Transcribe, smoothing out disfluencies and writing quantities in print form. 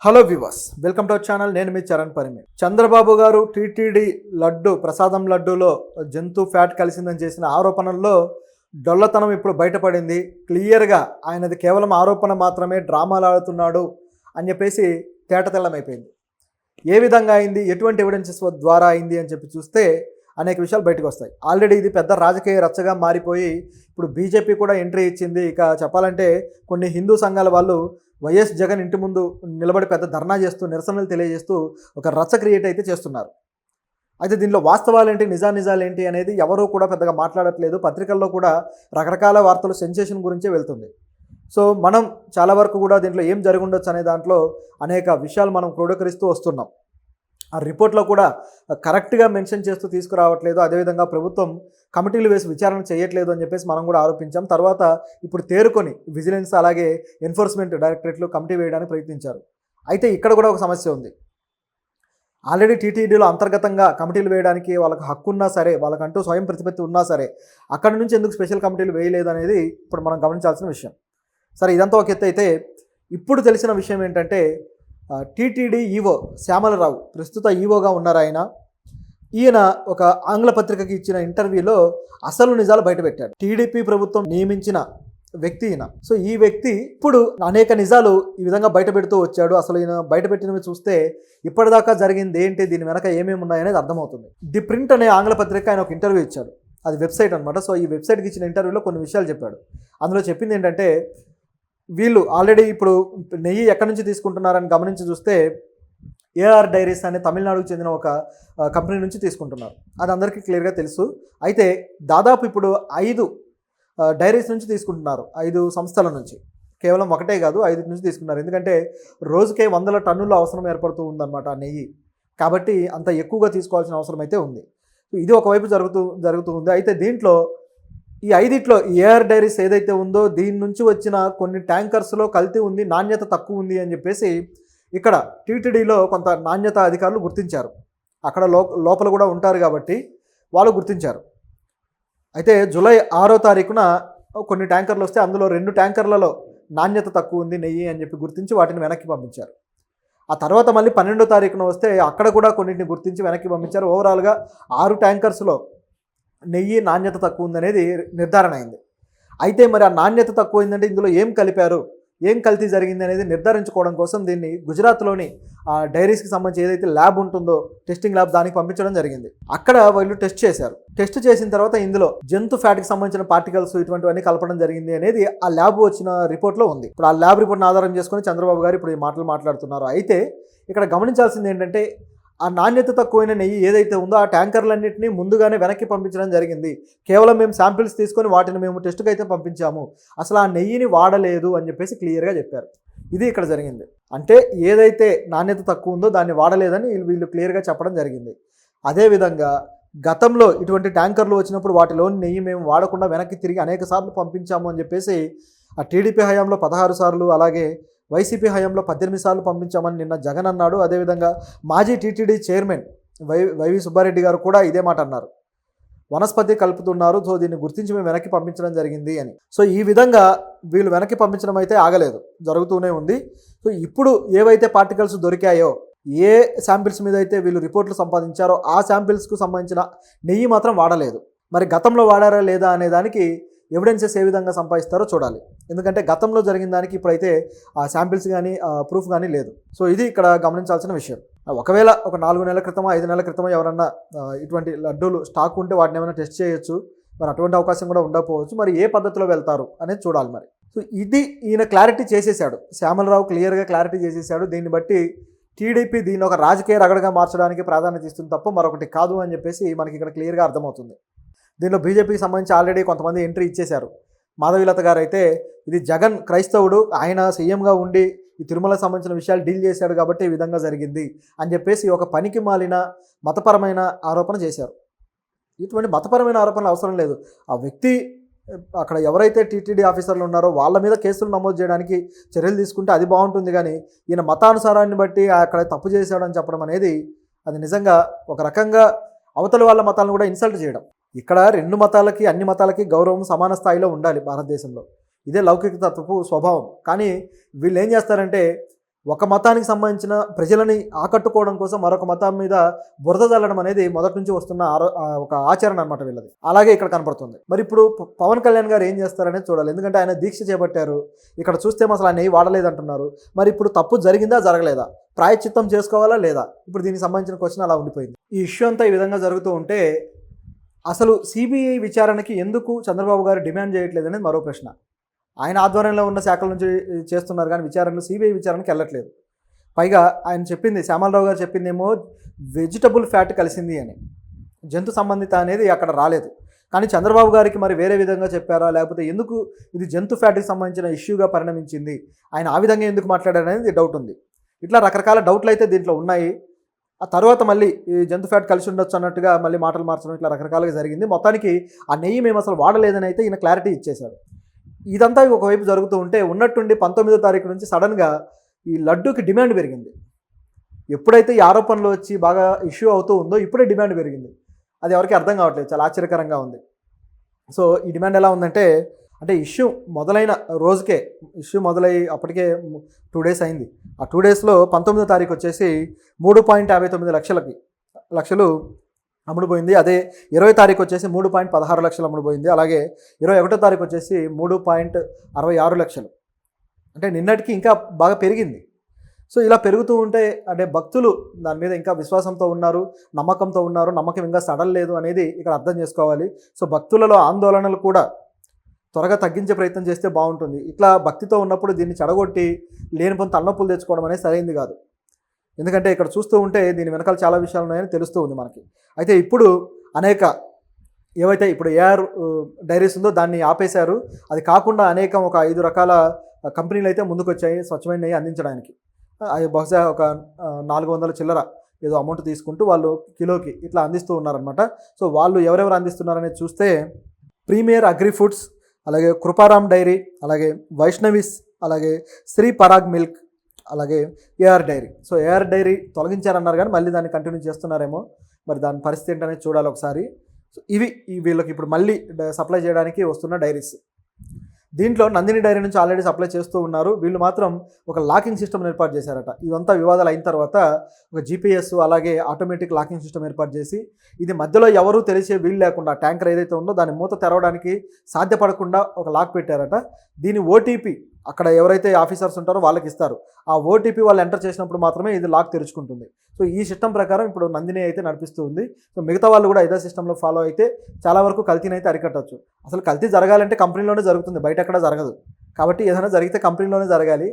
Hello viewers, welcome to our channel. నేను మీ చరణ్ పరిమే. చంద్రబాబు గారు TTD laddu ప్రసాదం లడ్డూలో జంతు ఫ్యాట్ కలిసిందని చేసిన ఆరోపణల్లో డొల్లతనం ఇప్పుడు బయటపడింది. క్లియర్గా ఆయనది కేవలం ఆరోపణ మాత్రమే, డ్రామాలు ఆడుతున్నాడు అని చెప్పేసి తేటతెల్లమైపోయింది. ఏ విధంగా అయింది, ఎటువంటి ఎవిడెన్సెస్ ద్వారా అయింది అని చెప్పి చూస్తే అనేక విషయాలు బయటకు వస్తాయి. ఆల్రెడీ ఇది పెద్ద రాజకీయ రచ్చగా మారిపోయి ఇప్పుడు బీజేపీ కూడా ఎంట్రీ ఇచ్చింది. ఇక చెప్పాలంటే కొన్ని హిందూ సంఘాల వాళ్ళు వైఎస్ జగన్ ఇంటి ముందు నిలబడి పెద్ద ధర్నా చేస్తూ నిరసనలు తెలియజేస్తూ ఒక రచ్చ క్రియేట్ అయితే చేస్తున్నారు. అయితే దీనిలో వాస్తవాలేంటి, నిజాలేంటి అనేది ఎవరూ కూడా పెద్దగా మాట్లాడట్లేదు. పత్రికల్లో కూడా రకరకాల వార్తలు సెన్సేషన్ గురించే వెళ్తుంది. సో మనం చాలా వరకు కూడా దీంట్లో ఏం జరిగి ఉండొచ్చు అనే దాంట్లో అనేక విషయాలు మనం క్రోడీకరిస్తూ వస్తున్నాం. ఆ రిపోర్ట్లో కూడా కరెక్ట్గా మెన్షన్ చేస్తూ తీసుకురావట్లేదు. అదేవిధంగా ప్రభుత్వం కమిటీలు వేసి విచారణ చేయట్లేదు అని చెప్పేసి మనం కూడా ఆరోపించాం. తర్వాత ఇప్పుడు తేరుకొని విజిలెన్స్ అలాగే ఎన్ఫోర్స్మెంట్ డైరెక్టరేట్లు కమిటీ వేయడానికి ప్రయత్నించారు. అయితే ఇక్కడ కూడా ఒక సమస్య ఉంది. ఆల్రెడీ టీటీడీలో అంతర్గతంగా కమిటీలు వేయడానికి వాళ్ళకి హక్కు ఉన్నా సరే, వాళ్ళకంటూ స్వయం ప్రతిపత్తి ఉన్నా సరే, అక్కడి నుంచి ఎందుకు స్పెషల్ కమిటీలు వేయలేదు అనేది ఇప్పుడు మనం గమనించాల్సిన విషయం. సరే, ఇదంతా ఒక ఎత్తు అయితే ఇప్పుడు తెలిసిన విషయం ఏంటంటే టీటీడీ ఈవో శ్యామలరావు ప్రస్తుత ఈవోగా ఉన్నారు. ఈయన ఒక ఆంగ్ల పత్రికకి ఇచ్చిన ఇంటర్వ్యూలో అసలు నిజాలు బయటపెట్టాడు. టీడీపీ ప్రభుత్వం నియమించిన వ్యక్తి ఈయన. సో ఈ వ్యక్తి ఇప్పుడు అనేక నిజాలు ఈ విధంగా బయటపెడుతూ వచ్చాడు. అసలు ఈయన బయటపెట్టినవి చూస్తే ఇప్పటిదాకా జరిగింది ఏంటి, దీని వెనక ఏమేమి ఉన్నాయనేది అర్థమవుతుంది. ది ప్రింట్ అనే ఆంగ్ల పత్రిక ఆయన ఒక ఇంటర్వ్యూ ఇచ్చాడు. అది వెబ్సైట్ అనమాట. సో ఈ వెబ్సైట్కి ఇచ్చిన ఇంటర్వ్యూలో కొన్ని విషయాలు చెప్పాడు. అందులో చెప్పింది ఏంటంటే వీళ్ళు ఆల్రెడీ ఇప్పుడు నెయ్యి ఎక్కడి నుంచి తీసుకుంటున్నారని గమనించి చూస్తే ఏఆర్ డైరీస్ అనే తమిళనాడుకు చెందిన ఒక కంపెనీ నుంచి తీసుకుంటున్నారు. అది అందరికీ క్లియర్గా తెలుసు. అయితే దాదాపు ఇప్పుడు 5 డైరీస్ నుంచి తీసుకుంటున్నారు, 5 సంస్థల నుంచి. కేవలం ఒకటే కాదు, 5 నుంచి తీసుకున్నారు. ఎందుకంటే రోజుకే 100 టన్నుల అవసరం ఏర్పడుతూ ఉందన్నమాట ఆ నెయ్యి. కాబట్టి అంత ఎక్కువగా తీసుకోవాల్సిన అవసరం అయితే ఉంది. ఇది ఒకవైపు జరుగుతూ ఉంది. అయితే దీంట్లో ఈ 5 ఏఆర్ డైరీస్ ఏదైతే ఉందో దీని నుంచి వచ్చిన కొన్ని ట్యాంకర్స్లో కల్తీ ఉంది, నాణ్యత తక్కువ ఉంది అని చెప్పేసి ఇక్కడ టీటీడీలో కొంత నాణ్యత అధికారులు గుర్తించారు. అక్కడ లోపల కూడా ఉంటారు కాబట్టి వాళ్ళు గుర్తించారు. అయితే జూలై 6వ తారీఖున కొన్ని ట్యాంకర్లు వస్తే అందులో 2 ట్యాంకర్లలో నాణ్యత తక్కువ ఉంది నెయ్యి అని చెప్పి గుర్తించి వాటిని వెనక్కి పంపించారు. ఆ తర్వాత మళ్ళీ 12వ తారీఖున వస్తే అక్కడ కూడా కొన్నింటిని గుర్తించి వెనక్కి పంపించారు. ఓవరాల్గా 6 ట్యాంకర్స్లో నెయ్యి నాణ్యత తక్కువ ఉందనేది నిర్ధారణ అయింది. అయితే మరి ఆ నాణ్యత తక్కువ అయిందంటే ఇందులో ఏం కలిపారు, ఏం కల్తీ జరిగింది అనేది నిర్ధారించుకోవడం కోసం దీన్ని గుజరాత్లోని ఆ డైరీస్కి సంబంధించి ఏదైతే ల్యాబ్ ఉంటుందో టెస్టింగ్ ల్యాబ్ దానికి పంపించడం జరిగింది. అక్కడ వాళ్ళు టెస్ట్ చేశారు. టెస్ట్ చేసిన తర్వాత ఇందులో జంతు ఫ్యాట్కి సంబంధించిన పార్టికల్స్ ఇటువంటివన్నీ కలపడం జరిగింది అనేది ఆ ల్యాబ్ వచ్చిన రిపోర్ట్లో ఉంది. ఇప్పుడు ఆ ల్యాబ్ రిపోర్ట్ని ఆధారం చేసుకొని చంద్రబాబు గారు ఇప్పుడు ఈ మాటలు మాట్లాడుతున్నారు. అయితే ఇక్కడ గమనించాల్సింది ఏంటంటే ఆ నాణ్యత తక్కువైన నెయ్యి ఏదైతే ఉందో ఆ ట్యాంకర్లన్నింటినీ ముందుగానే వెనక్కి పంపించడం జరిగింది. కేవలం మేము శాంపిల్స్ తీసుకొని వాటిని మేము టెస్ట్కి అయితే పంపించాము, అసలు ఆ నెయ్యిని వాడలేదు అని చెప్పేసి క్లియర్గా చెప్పారు. ఇది ఇక్కడ జరిగింది. అంటే ఏదైతే నాణ్యత తక్కువ ఉందో దాన్ని వాడలేదని వీళ్ళు క్లియర్గా చెప్పడం జరిగింది. అదేవిధంగా గతంలో ఇటువంటి ట్యాంకర్లు వచ్చినప్పుడు వాటిలోని నెయ్యి మేము వాడకుండా వెనక్కి తిరిగి అనేక సార్లు పంపించాము అని చెప్పేసి ఆ టీడీపీ హయాంలో 16 సార్లు, అలాగే వైసీపీ హయాంలో 18 సార్లు పంపించామని నిన్న జగన్ అన్నాడు. అదేవిధంగా మాజీ టీటీడీ చైర్మన్ వైవి సుబ్బారెడ్డి గారు కూడా ఇదే మాట అన్నారు. వనస్పతి కలుపుతున్నారు, సో దీన్ని గుర్తించి మేము వెనక్కి పంపించడం జరిగింది అని. సో ఈ విధంగా వీళ్ళు వెనక్కి పంపించడం అయితే ఆగలేదు, జరుగుతూనే ఉంది. సో ఇప్పుడు ఏవైతే పార్టికల్స్ దొరికాయో, ఏ శాంపిల్స్ మీద అయితే వీళ్ళు రిపోర్ట్లు సంపాదించారో ఆ శాంపిల్స్కు సంబంధించిన నెయ్యి మాత్రం వాడలేదు. మరి గతంలో వాడారా లేదా అనే దానికి ఎవిడెన్సెస్ ఏ విధంగా సంపాదిస్తారో చూడాలి. ఎందుకంటే గతంలో జరిగిన దానికి ఇప్పుడైతే ఆ శాంపిల్స్ కానీ ప్రూఫ్ కానీ లేదు. సో ఇది ఇక్కడ గమనించాల్సిన విషయం. ఒకవేళ ఒక 4 నెలల క్రితమో 5 నెలల క్రితమో ఎవరన్నా ఇటువంటి లడ్డూలు స్టాక్ ఉంటే వాటిని ఏమైనా టెస్ట్ చేయొచ్చు. మరి అటువంటి అవకాశం కూడా ఉండకపోవచ్చు. మరి ఏ పద్ధతిలో వెళ్తారు అనేది చూడాలి. మరి సో ఇది ఈయన క్లారిటీ చేసేసాడు, శ్యామలరావు క్లియర్గా క్లారిటీ చేసేసాడు. దీన్ని బట్టి టీడీపీ దీన్ని ఒక రాజకీయ రగడగా మార్చడానికి ప్రాధాన్యత ఇస్తుంది తప్ప మరొకటి కాదు అని చెప్పేసి మనకి ఇక్కడ క్లియర్గా అర్థమవుతుంది. దీనిలో బీజేపీకి సంబంధించి ఆల్రెడీ కొంతమంది ఎంట్రీ ఇచ్చేశారు. మాధవీలత గారు అయితే ఇది జగన్ క్రైస్తవుడు, ఆయన సీఎంగా ఉండి ఈ తిరుమలకు సంబంధించిన విషయాలు డీల్ చేశాడు కాబట్టి ఈ విధంగా జరిగింది అని చెప్పేసి ఒక పనికి మాలిన మతపరమైన ఆరోపణ చేశారు. ఇటువంటి మతపరమైన ఆరోపణలు అవసరం లేదు. ఆ వ్యక్తి అక్కడ ఎవరైతే టీటీడీ ఆఫీసర్లు ఉన్నారో వాళ్ళ మీద కేసులు నమోదు చేయడానికి చర్యలు తీసుకుంటే అది బాగుంటుంది. కానీ ఈయన మతానుసారాన్ని బట్టి అక్కడ తప్పు చేశాడని చెప్పడం అనేది అది నిజంగా ఒక రకంగా అవతల వాళ్ళ మతాలను కూడా ఇన్సల్ట్ చేయడం. ఇక్కడ 2 మతాలకి అన్ని మతాలకి గౌరవం సమాన స్థాయిలో ఉండాలి భారతదేశంలో. ఇదే లౌకిక తత్వపు స్వభావం. కానీ వీళ్ళు ఏం చేస్తారంటే ఒక మతానికి సంబంధించిన ప్రజలని ఆకట్టుకోవడం కోసం మరొక మతం మీద బురద చల్లడం అనేది మొదటి నుంచి వస్తున్న ఒక ఆచరణ అనమాట వీళ్ళది. అలాగే ఇక్కడ కనపడుతుంది. మరి ఇప్పుడు పవన్ కళ్యాణ్ గారు ఏం చేస్తారనేది చూడాలి. ఎందుకంటే ఆయన దీక్ష చేపట్టారు. ఇక్కడ చూస్తే అసలు ఆయన నెయ్యి వాడలేదంటున్నారు. మరి ఇప్పుడు తప్పు జరిగిందా జరగలేదా, ప్రాయశ్చిత్తం చేసుకోవాలా లేదా, ఇప్పుడు దీనికి సంబంధించిన క్వశ్చన్ అలా ఉండిపోయింది. ఈ ఇష్యూ అంతా ఈ విధంగా జరుగుతూ ఉంటే అసలు సిబిఐ విచారణకి ఎందుకు చంద్రబాబు గారు డిమాండ్ చేయట్లేదు అనేది మరో ప్రశ్న. ఆయన ఆధ్వర్యంలో ఉన్న శాఖల నుంచి చేస్తున్నారు కానీ విచారణలు సిబిఐ విచారణకి వెళ్ళట్లేదు. పైగా ఆయన చెప్పింది, శ్యామలరావు గారు చెప్పిందేమో వెజిటబుల్ ఫ్యాట్ కలిసింది అని, జంతు సంబంధిత అనేది అక్కడ రాలేదు. కానీ చంద్రబాబు గారికి మరి వేరే విధంగా చెప్పారా, లేకపోతే ఎందుకు ఇది జంతు ఫ్యాట్కి సంబంధించిన ఇష్యూగా పరిణమించింది, ఆయన ఆ విధంగా ఎందుకు మాట్లాడారనేది డౌట్ ఉంది. ఇట్లా రకరకాల డౌట్లు అయితే దీంట్లో ఉన్నాయి. ఆ తర్వాత మళ్ళీ ఈ జంతు ఫ్యాట్ కలిసి ఉండొచ్చు అన్నట్టుగా మళ్ళీ మాటలు మార్చడం ఇట్లా రకరకాలుగా జరిగింది. మొత్తానికి ఆ నెయ్యి మేము అసలు వాడలేదని అయితే ఈయన క్లారిటీ ఇచ్చేశారు. ఇదంతా ఒకవైపు జరుగుతూ ఉంటే ఉన్నట్టుండి 19వ తారీఖు నుంచి సడన్గా ఈ లడ్డూకి డిమాండ్ పెరిగింది. ఎప్పుడైతే ఈ ఆరోపణలు వచ్చి బాగా ఇష్యూ అవుతూ ఉందో ఇప్పుడే డిమాండ్ పెరిగింది. అది ఎవరికి అర్థం కావట్లేదు, చాలా ఆశ్చర్యకరంగా ఉంది. సో ఈ డిమాండ్ ఎలా ఉందంటే, అంటే ఇష్యూ మొదలైన రోజుకే, ఇష్యూ మొదలై అప్పటికే 2 days అయింది. ఆ 2 daysలో 19వ తారీఖు వచ్చేసి 3.59 లక్షలు అమ్ముడుపోయింది. అదే 20వ తారీఖు వచ్చేసి 3.16 లక్షలు అమ్ముడుపోయింది. అలాగే 21వ తారీఖు వచ్చేసి 3.66 లక్షలు. అంటే నిన్నటికి ఇంకా బాగా పెరిగింది. సో ఇలా పెరుగుతూ ఉంటే అంటే భక్తులు దాని మీద ఇంకా విశ్వాసంతో ఉన్నారు, నమ్మకంతో ఉన్నారు, నమ్మకం ఇంకా సడలేదు అనేది ఇక్కడ అర్థం చేసుకోవాలి. సో భక్తులలో ఆందోళనలు కూడా త్వరగా తగ్గించే ప్రయత్నం చేస్తే బాగుంటుంది. ఇట్లా భక్తితో ఉన్నప్పుడు దీన్ని చెడగొట్టి లేనిపోని తలనొప్పులు తెచ్చుకోవడం అనేది సరైంది కాదు. ఎందుకంటే ఇక్కడ చూస్తూ ఉంటే దీని వెనకాల చాలా విషయాలు ఉన్నాయని తెలుస్తూ ఉంది మనకి. అయితే ఇప్పుడు అనేక ఏవైతే ఇప్పుడు ఏఆర్ డైరీస్ ఉందో దాన్ని ఆపేశారు. అది కాకుండా అనేకం ఒక 5 రకాల కంపెనీలు అయితే ముందుకు వచ్చాయి స్వచ్ఛమైన నెయ్యి అందించడానికి. అది బహుశా ఒక 400 చిల్లర ఏదో అమౌంట్ తీసుకుంటూ వాళ్ళు కిలోకి ఇట్లా అందిస్తూ ఉన్నారనమాట. సో వాళ్ళు ఎవరెవరు అందిస్తున్నారనేది చూస్తే ప్రీమియర్ అగ్రి ఫుడ్స్, అలాగే కృపారామ్ డైరీ, అలాగే వైష్ణవిస్, అలాగే శ్రీ పరాగ్ మిల్క్, అలాగే AR dairy. So AR dairy తొలగించారన్నారు కానీ మళ్ళీ దాన్ని కంటిన్యూ చేస్తున్నారేమో, మరి దాని పరిస్థితి ఏంటనేది చూడాలి ఒకసారి. సో ఇవి వీళ్ళకి ఇప్పుడు మళ్ళీ సప్లై చేయడానికి వస్తున్న డైరీస్. దీంట్లో నందిని డైరీ నుంచి ఆల్రెడీ సప్లై చేస్తూ ఉన్నారు. వీళ్ళు మాత్రం ఒక లాకింగ్ సిస్టమ్ ఏర్పాటు చేశారట. ఇదంతా వివాదాలు అయిన తర్వాత ఒక జీపీఎస్ అలాగే ఆటోమేటిక్ లాకింగ్ సిస్టమ్ ఏర్పాటు చేసి ఇది మధ్యలో ఎవరూ తెలిసే వీలు లేకుండా ట్యాంకర్ ఏదైతే ఉందో దాని మూత తెరవడానికి సాధ్యపడకుండా ఒక లాక్ పెట్టారట. దీని ఓటీపీ అక్కడ ఎవరైతే ఆఫీసర్స్ ఉంటారో వాళ్ళకి ఇస్తారు. ఆ ఓటీపీ వాళ్ళు ఎంటర్ చేసినప్పుడు మాత్రమే ఇది లాక్ తెరుచుకుంటుంది. సో ఈ సిస్టమ్ ప్రకారం ఇప్పుడు నందిని అయితే నడిపిస్తూ ఉంది. సో మిగతా వాళ్ళు కూడా ఇదే సిస్టంలో ఫాలో అయితే చాలా వరకు కల్తీని అయితే అరికట్టవచ్చు. అసలు కల్తీ జరగాలంటే కంపెనీలోనే జరుగుతుంది, బయట ఎక్కడ జరగదు. కాబట్టి ఏదైనా జరిగితే కంపెనీలోనే జరగాలి.